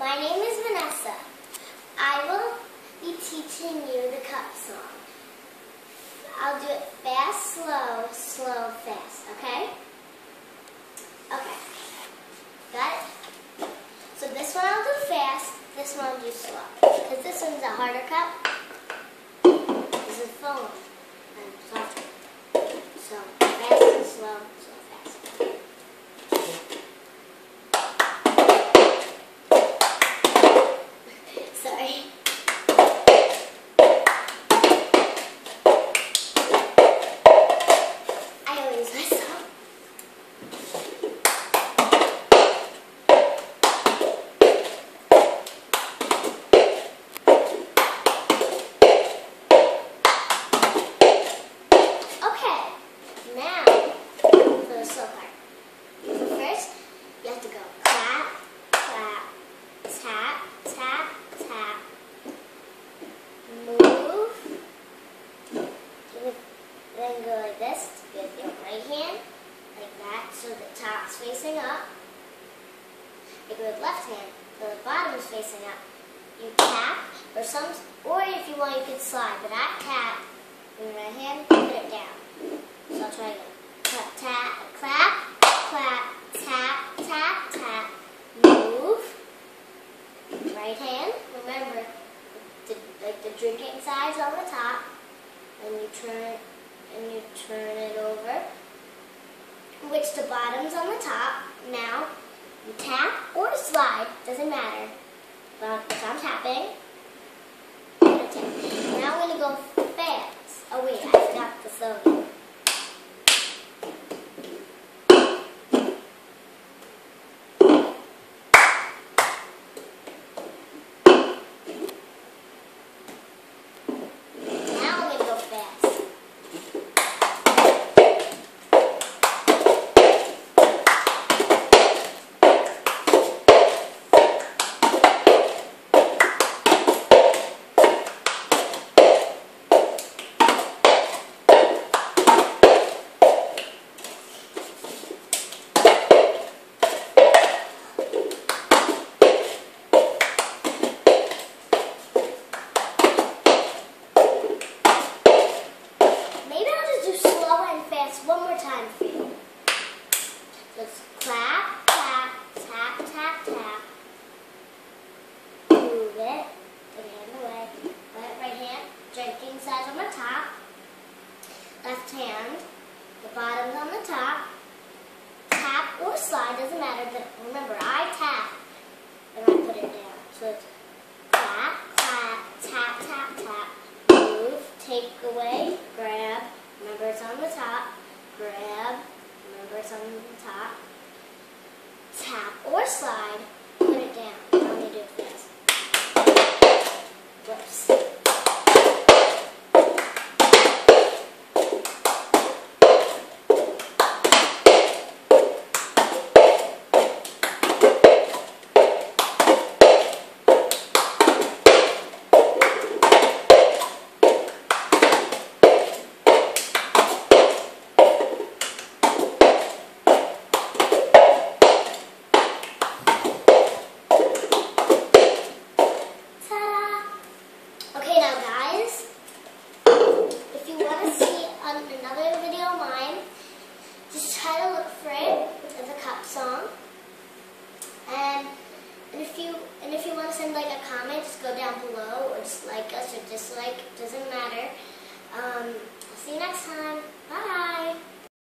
My name is Vanessa. I will be teaching you the cup song. I'll do it fast, slow, slow, fast, okay? Okay. Got it? So this one I'll do fast, this one I'll do slow. Because this one's a harder cup. This is foam and softer. So fast and slow, slow, fast. Sorry. I always mess up. Okay, now for the slow part. So first, you have to go clap, clap, tap, tap, tap, move, then go like this with your right hand, like that, so the top's facing up. You go with left hand, so the bottom is facing up. You tap, or if you want, you can slide, but I tap with my right hand, put it down. So I'll try again. Clap, tap, clap, clap, tap, tap, tap, move. Right hand, remember, like the drinking side's on the top, and you turn it over, which the bottom's on the top. Now, you tap or slide, doesn't matter. But I'm tapping. I'm gonna tap. Now I'm gonna go fast. Oh wait, I forgot the slogan. One more time for you. So it's clap, tap, tap, tap, tap. Move it. Take your hand away. Right hand. Drinking side's on the top. Left hand. The bottom's on the top. Tap or slide, doesn't matter. But remember, I tap and I put it down. So it's clap, clap, tap, tap, tap. Move, take away, grab. Remember it's on the top. Grab, remember it's on the top, tap or slide, put it down. I'm going to do it fast. Whoops. Another video of mine, just try to look for it as a cup song, and if you want to send like a comment, just go down below, or just like us or dislike, doesn't matter. I'll see you next time. Bye.